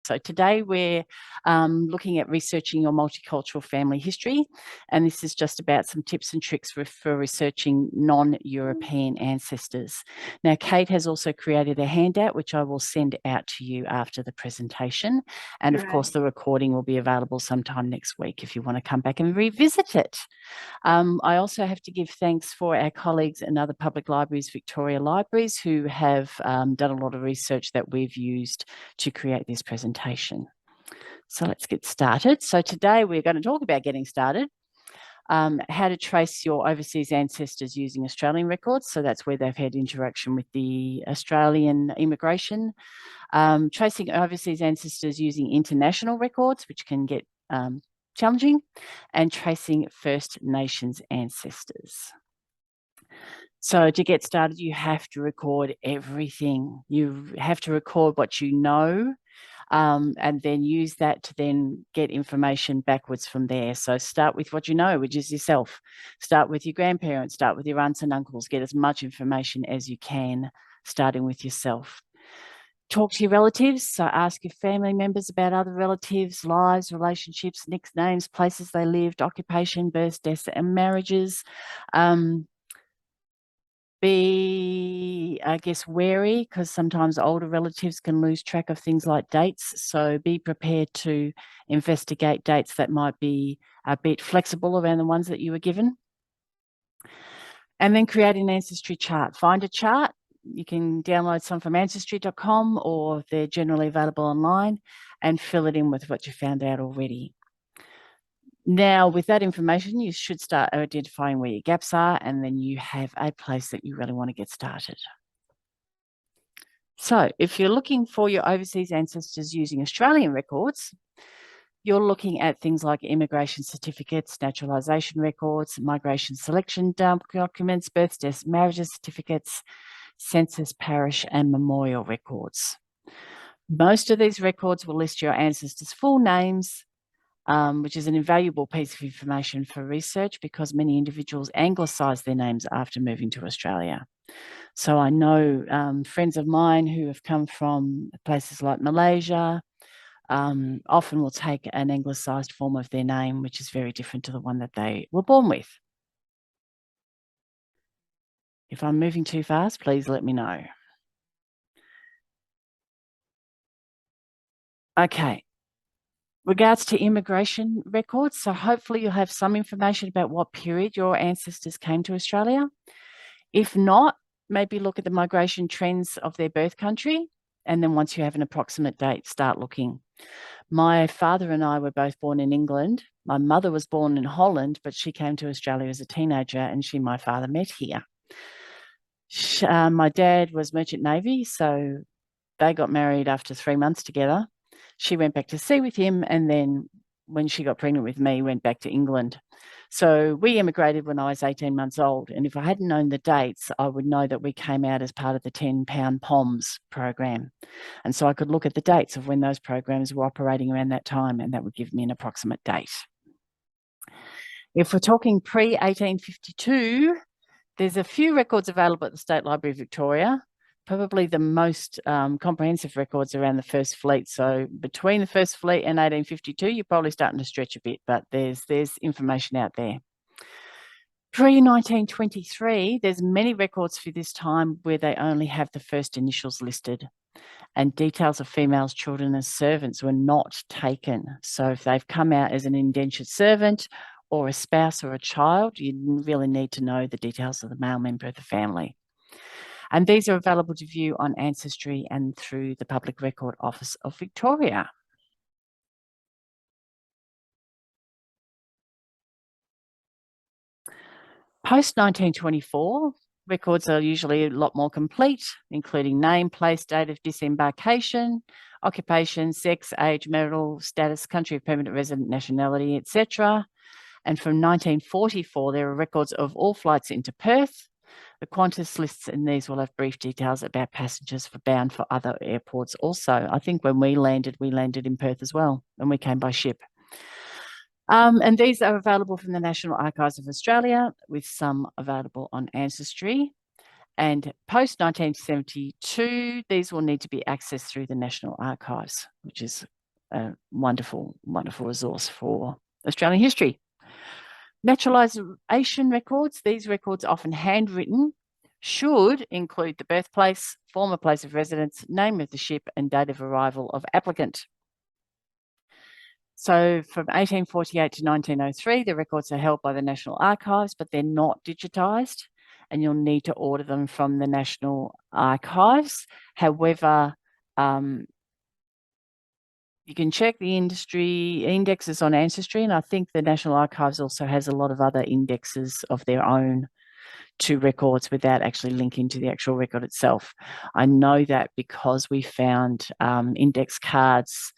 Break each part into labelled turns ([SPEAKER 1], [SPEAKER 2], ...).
[SPEAKER 1] So today we're looking at researching your multicultural family history, and this is just about some tips and tricks for researching non-European ancestors. Now, Kate has also created a handout, which I will send out to you after the presentation. And of course, the recording will be available sometime next week if you want to come back and revisit it. I also have to give thanks for our colleagues in other public libraries, Victoria libraries, who have done a lot of research that we've used to create this presentation. So let's get started. So today we're going to talk about getting started, how to trace your overseas ancestors using Australian records. So that's where they've had interaction with the Australian immigration, tracing overseas ancestors using international records, which can get challenging, and tracing First Nations ancestors. So to get started, you have to record everything. You have to record what you know, and then use that to then get information backwards from there. So start with what you know, which is yourself. Start with your grandparents, start with your aunts and uncles, get as much information as you can, starting with yourself. Talk to your relatives, so ask your family members about other relatives, lives, relationships, nicknames, places they lived, occupation, births, deaths, and marriages. Be, I guess, wary, because sometimes older relatives can lose track of things like dates. So be prepared to investigate dates that might be a bit flexible around the ones that you were given. And then create an ancestry chart. Find a chart. You can download some from ancestry.com, or they're generally available online, and fill it in with what you found out already. Now, with that information, you should start identifying where your gaps are, and then you have a place that you really want to get started. So if you're looking for your overseas ancestors using Australian records, you're looking at things like immigration certificates, naturalization records, migration selection documents, births, deaths, marriages certificates, census, parish, and memorial records. Most of these records will list your ancestors' full names, which is an invaluable piece of information for research, because many individuals anglicise their names after moving to Australia. So I know friends of mine who have come from places like Malaysia often will take an anglicised form of their name, which is very different to the one that they were born with. If I'm moving too fast, please let me know. Okay. Regards to immigration records, so hopefully you'll have some information about what period your ancestors came to Australia. If not, maybe look at the migration trends of their birth country, and then once you have an approximate date, start looking. My father and I were both born in England. My mother was born in Holland, but she came to Australia as a teenager, and she and my father met here. My dad was Merchant Navy, so they got married after 3 months together. She went back to sea with him, and then when she got pregnant with me, went back to England. So we immigrated when I was 18 months old, and if I hadn't known the dates, I would know that we came out as part of the 10-pound POMS program. And so I could look at the dates of when those programs were operating around that time, and that would give me an approximate date. If we're talking pre-1852, there's a few records available at the State Library of Victoria. Probably the most comprehensive records around the First Fleet. So between the First Fleet and 1852, you're probably starting to stretch a bit, but there's information out there. Pre-1923, there's many records for this time where they only have the first initials listed, and details of females, children as servants were not taken. So if they've come out as an indentured servant or a spouse or a child, you really need to know the details of the male member of the family. And these are available to view on Ancestry and through the Public Record Office of Victoria. Post-1924, records are usually a lot more complete, including name, place, date of disembarkation, occupation, sex, age, marital status, country of permanent resident, nationality, etc. And from 1944, there are records of all flights into Perth. The Qantas lists in these will have brief details about passengers bound for other airports also. I think when we landed in Perth as well, and we came by ship. And these are available from the National Archives of Australia, with some available on Ancestry. And post 1972, these will need to be accessed through the National Archives, which is a wonderful, wonderful resource for Australian history. Naturalization records, these records often handwritten, should include the birthplace, former place of residence, name of the ship, and date of arrival of applicant. So from 1848 to 1903, the records are held by the National Archives, but they're not digitised, and you'll need to order them from the National Archives. However, you can check the industry indexes on Ancestry, and I think the National Archives also has a lot of other indexes of their own to records without actually linking to the actual record itself. I know that because we found index cards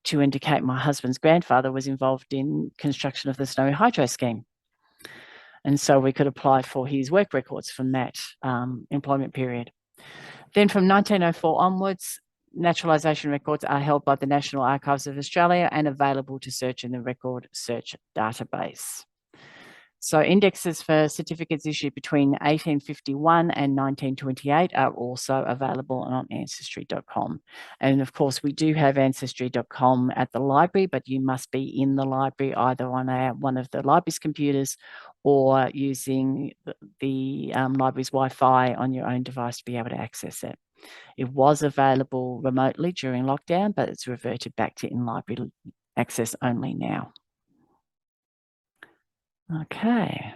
[SPEAKER 1] to indicate my husband's grandfather was involved in construction of the Snowy Hydro scheme. And so we could apply for his work records from that employment period. Then from 1904 onwards, naturalisation records are held by the National Archives of Australia and available to search in the record search database. So indexes for certificates issued between 1851 and 1928 are also available on ancestry.com. And of course, we do have ancestry.com at the library, but you must be in the library either on one of the library's computers or using the library's Wi-Fi on your own device to be able to access it. It was available remotely during lockdown, but it's reverted back to in-library access only now. Okay.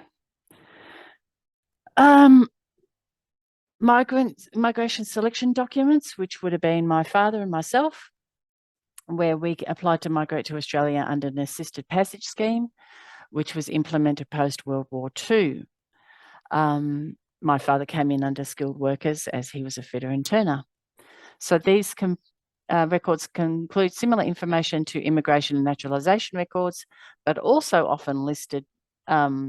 [SPEAKER 1] Migration selection documents, which would have been my father and myself, where we applied to migrate to Australia under an assisted passage scheme, which was implemented post-World War II. My father came in under skilled workers as he was a fitter and turner. So these records include similar information to immigration and naturalisation records, but also often listed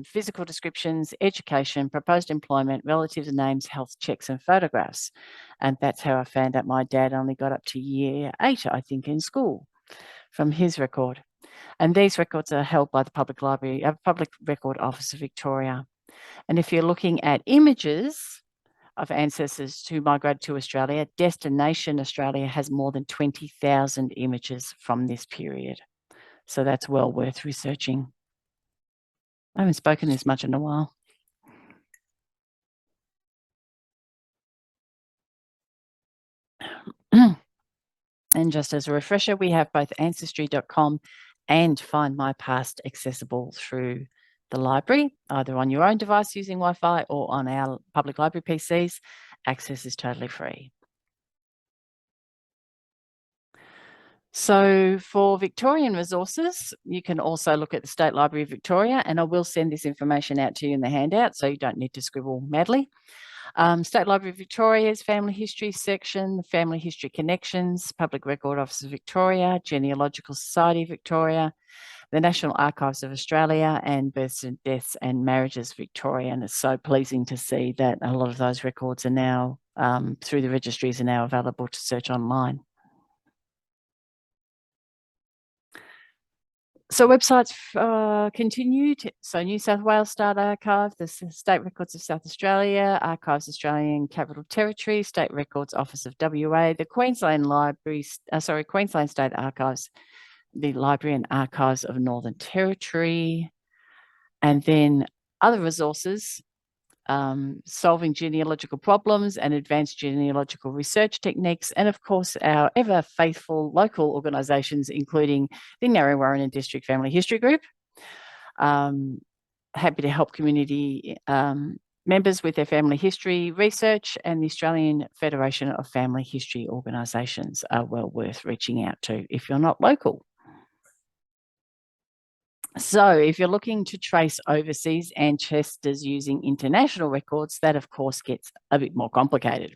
[SPEAKER 1] physical descriptions, education, proposed employment, relatives' names, health checks, and photographs. And that's how I found out my dad only got up to year 8, I think, in school from his record. And these records are held by the Public Library, Public Record Office of Victoria. And if you're looking at images of ancestors who migrated to Australia, Destination Australia has more than 20,000 images from this period. So that's well worth researching. I haven't spoken this much in a while. And just as a refresher, we have both ancestry.com and Find My Past accessible through the library, either on your own device using Wi-Fi or on our public library PCs. Access is totally free. So for Victorian Resources, you can also look at the State Library of Victoria, and I will send this information out to you in the handout, so you don't need to scribble madly. State Library of Victoria's Family History section, Family History Connections, Public Record Office of Victoria, Genealogical Society of Victoria, the National Archives of Australia, and Births and Deaths and Marriages Victoria. And it's so pleasing to see that a lot of those records are now, through the registries, are now available to search online. So websites continued. So New South Wales State Archive, the State Records of South Australia, Archives Australian Capital Territory, State Records Office of WA, the Queensland Libraries, Queensland State Archives, the Library and Archives of Northern Territory, and then other resources, solving genealogical problems and advanced genealogical research techniques, and of course our ever faithful local organisations, including the Narre District Family History Group. Happy to help community members with their family history research, and the Australian Federation of Family History Organisations are well worth reaching out to if you're not local. So if you're looking to trace overseas ancestors using international records, that of course gets a bit more complicated.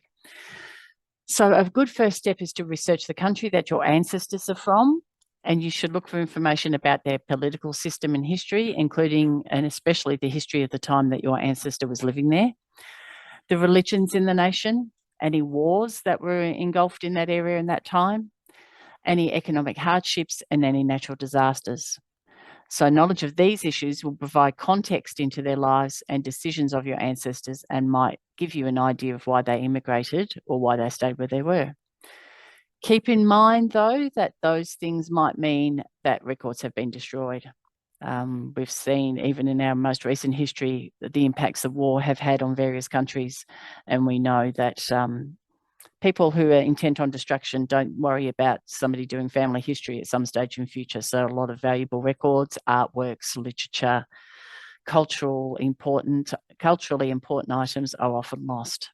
[SPEAKER 1] So a good first step is to research the country that your ancestors are from, and you should look for information about their political system and history, including and especially the history of the time that your ancestor was living there, the religions in the nation, any wars that were engulfed in that area in that time, any economic hardships, and any natural disasters. So knowledge of these issues will provide context into their lives and decisions of your ancestors and might give you an idea of why they immigrated or why they stayed where they were. Keep in mind, though, that those things might mean that records have been destroyed. We've seen, even in our most recent history, the impacts of war have had on various countries, and we know that people who are intent on destruction don't worry about somebody doing family history at some stage in future. So a lot of valuable records, artworks, literature, culturally important items are often lost.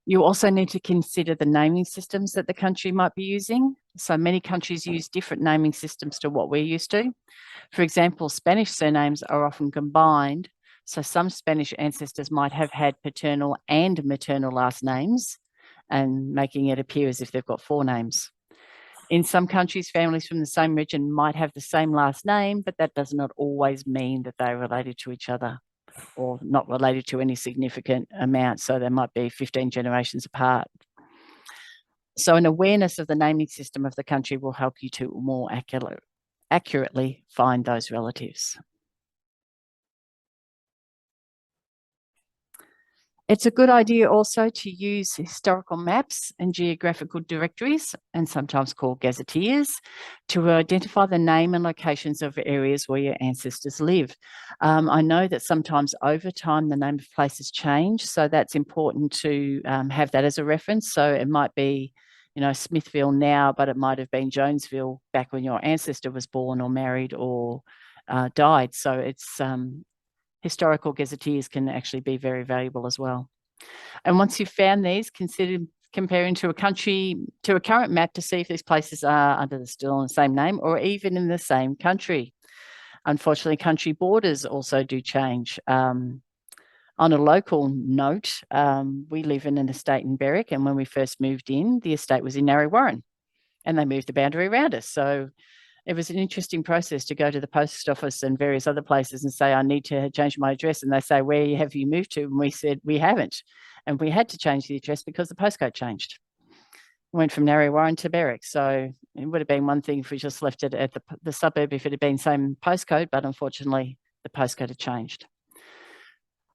[SPEAKER 1] You also need to consider the naming systems that the country might be using. So many countries use different naming systems to what we're used to. For example, Spanish surnames are often combined. So some Spanish ancestors might have had paternal and maternal last names, and making it appear as if they've got 4 names. In some countries, families from the same region might have the same last name, but that does not always mean that they're related to each other, or not related to any significant amount. So they might be 15 generations apart. So an awareness of the naming system of the country will help you to more accurately find those relatives. It's a good idea also to use historical maps and geographical directories, and sometimes called gazetteers, to identify the name and locations of areas where your ancestors live. I know that sometimes over time the name of places change, so that's important to have that as a reference. So it might be, Smithville now, but it might have been Jonesville back when your ancestor was born or married or died. So it's historical gazetteers can actually be very valuable as well. And once you've found these, consider comparing to a current map to see if these places are still on the same name or even in the same country. Unfortunately, country borders also do change. On a local note, we live in an estate in Berwick, and when we first moved in, the estate was in Narre Warren, and they moved the boundary around us. So it was an interesting process to go to the post office and various other places and say, I need to change my address. And they say, where have you moved to? And we said, we haven't. And we had to change the address because the postcode changed. Went from Narre Warren to Berwick. So it would have been one thing if we just left it at the suburb if it had been same postcode, but unfortunately the postcode had changed.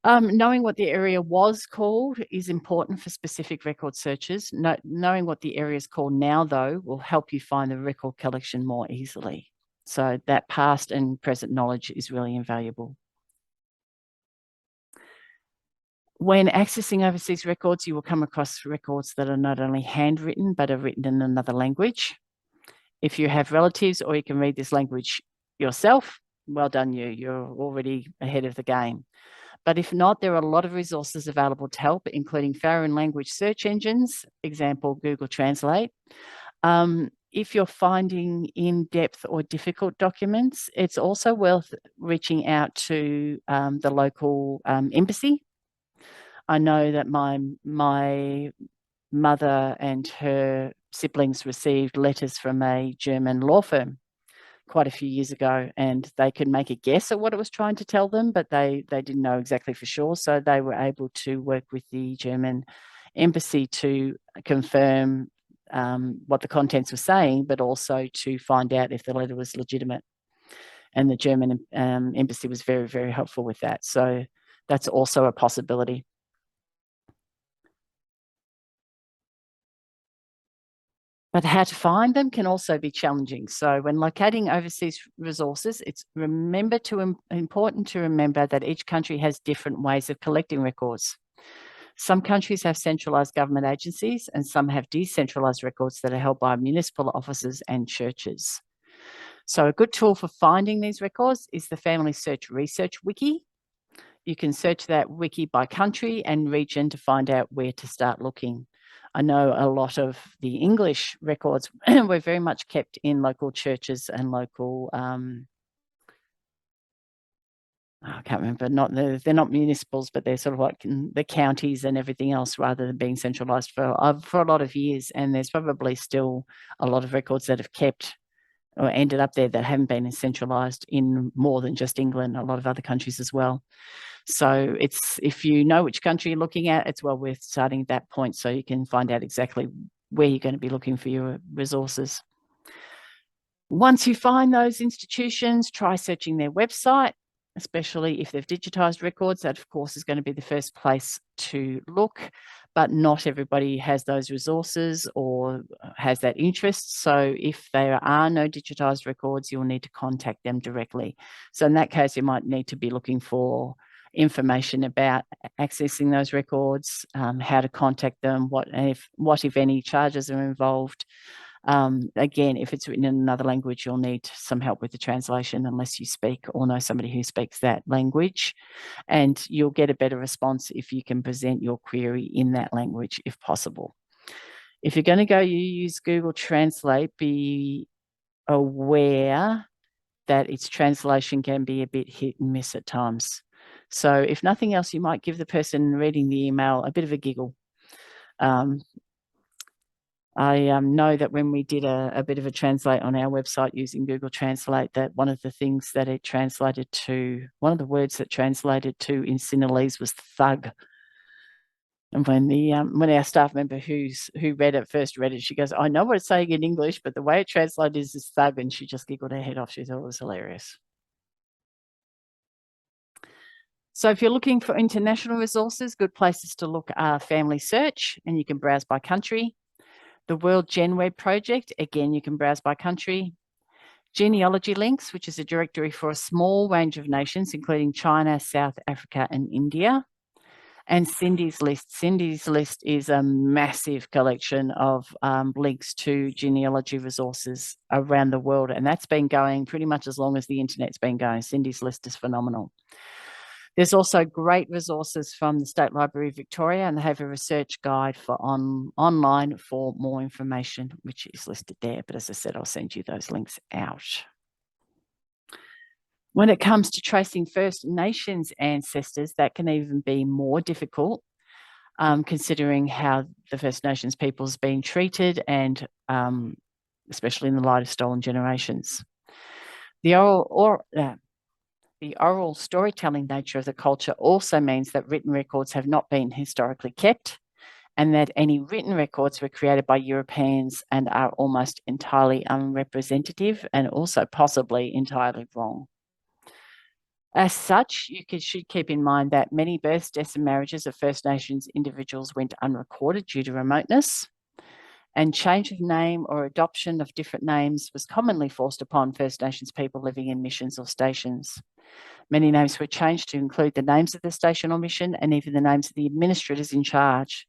[SPEAKER 1] Knowing what the area was called is important for specific record searches. Knowing what the area is called now, though, will help you find the record collection more easily. So that past and present knowledge is really invaluable. When accessing overseas records, you will come across records that are not only handwritten, but are written in another language. If you have relatives or you can read this language yourself, well done you. You're already ahead of the game. But if not, there are a lot of resources available to help, including foreign language search engines, example, Google Translate. If you're finding in-depth or difficult documents, it's also worth reaching out to the local embassy. I know that my mother and her siblings received letters from a German law firm quite a few years ago, and they could make a guess at what it was trying to tell them, but they didn't know exactly for sure. So they were able to work with the German embassy to confirm what the contents were saying, but also to find out if the letter was legitimate. And the German embassy was very, very helpful with that. So that's also a possibility. But how to find them can also be challenging. So when locating overseas resources, it's important to remember that each country has different ways of collecting records. Some countries have centralised government agencies and some have decentralised records that are held by municipal offices and churches. So a good tool for finding these records is the Family Search Research Wiki. You can search that wiki by country and region to find out where to start looking. I know a lot of the English records were very much kept in local churches and local, I can't remember, they're not municipals, but they're sort of like the counties and everything else rather than being centralised for a lot of years. And there's probably still a lot of records that have kept or ended up there that haven't been centralised in more than just England, a lot of other countries as well. So if you know which country you're looking at, it's well worth starting at that point so you can find out exactly where you're going to be looking for your resources. Once you find those institutions, try searching their website, especially if they've digitised records. That, of course, is going to be the first place to look, but not everybody has those resources or has that interest. So if there are no digitised records, you'll need to contact them directly. So in that case, you might need to be looking for information about accessing those records, how to contact them, what if any charges are involved. Again, if it's written in another language, you'll need some help with the translation unless you speak or know somebody who speaks that language. And you'll get a better response if you can present your query in that language, if possible. If you're going to go use Google Translate, be aware that its translation can be a bit hit and miss at times. So if nothing else, you might give the person reading the email a bit of a giggle. I know that when we did a bit of a translate on our website using Google Translate, that one of the things that it translated to, one of the words that translated to in Sinhalese was thug. And when our staff member who first read it, she goes, "I know what it's saying in English, but the way it translated is thug," and she just giggled her head off. She thought it was hilarious. So if you're looking for international resources, good places to look are Family Search, and you can browse by country. The World Gen Web Project, again, you can browse by country. Genealogy Links, which is a directory for a small range of nations, including China, South Africa, and India. And Cindy's List. Cindy's List is a massive collection of links to genealogy resources around the world, and that's been going pretty much as long as the internet's been going. Cindy's List is phenomenal. There's also great resources from the State Library of Victoria, and they have a research guide for online for more information, which is listed there. But as I said, I'll send you those links out. When it comes to tracing First Nations ancestors, that can even be more difficult, considering how the First Nations people has been treated, and especially in the light of stolen generations. The oral storytelling nature of the culture also means that written records have not been historically kept, and that any written records were created by Europeans and are almost entirely unrepresentative and also possibly entirely wrong. As such, you should keep in mind that many births, deaths, and marriages of First Nations individuals went unrecorded due to remoteness, and change of name or adoption of different names was commonly forced upon First Nations people living in missions or stations. Many names were changed to include the names of the station or mission and even the names of the administrators in charge.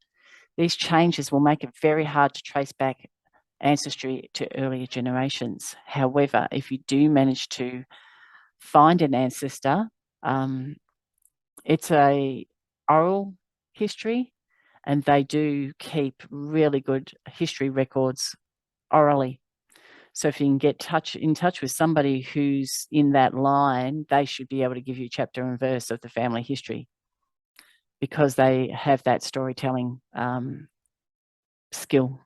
[SPEAKER 1] These changes will make it very hard to trace back ancestry to earlier generations. However, if you do manage to find an ancestor, it's a oral history, and they do keep really good history records orally. So if you can get in touch with somebody who's in that line, they should be able to give you chapter and verse of the family history, because they have that storytelling skill.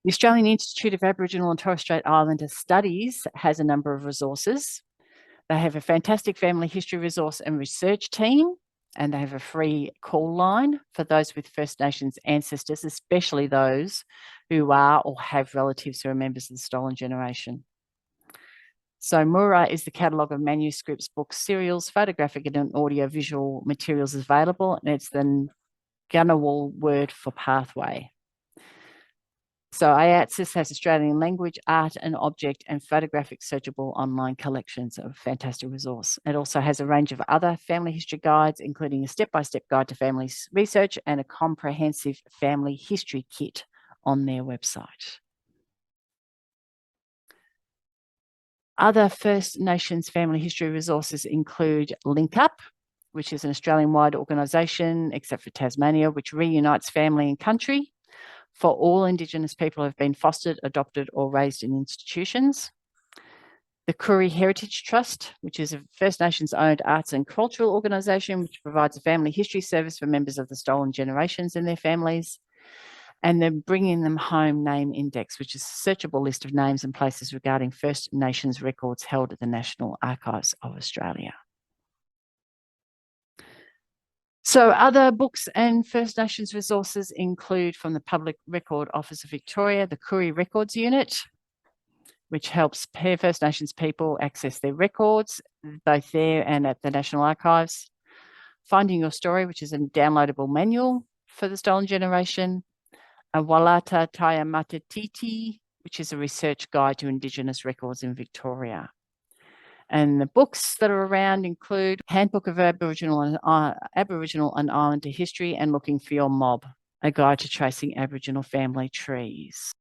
[SPEAKER 1] The Australian Institute of Aboriginal and Torres Strait Islander Studies has a number of resources. They have a fantastic family history resource and research team, and they have a free call line for those with First Nations ancestors, especially those who are or have relatives who are members of the stolen generation. So Mura is the catalogue of manuscripts, books, serials, photographic and audio-visual materials available, and it's the Ngunnawal word for pathway. So AATSIS has Australian language, art and object and photographic searchable online collections, of fantastic resource. It also has a range of other family history guides, including a step-by-step guide to family research and a comprehensive family history kit on their website. Other First Nations family history resources include Link Up, which is an Australian-wide organisation, except for Tasmania, which reunites family and country for all Indigenous people who have been fostered, adopted or raised in institutions. The Koori Heritage Trust, which is a First Nations-owned arts and cultural organisation which provides a family history service for members of the stolen generations and their families. And the Bringing Them Home Name Index, which is a searchable list of names and places regarding First Nations records held at the National Archives of Australia. So other books and First Nations resources include from the Public Record Office of Victoria, the Koori Records Unit, which helps First Nations people access their records, both there and at the National Archives. Finding Your Story, which is a downloadable manual for the stolen generation. A Walata Taya Matatiti, which is a research guide to Indigenous records in Victoria. And the books that are around include Handbook of Aboriginal and Islander History and Looking for Your Mob, a guide to tracing Aboriginal family trees.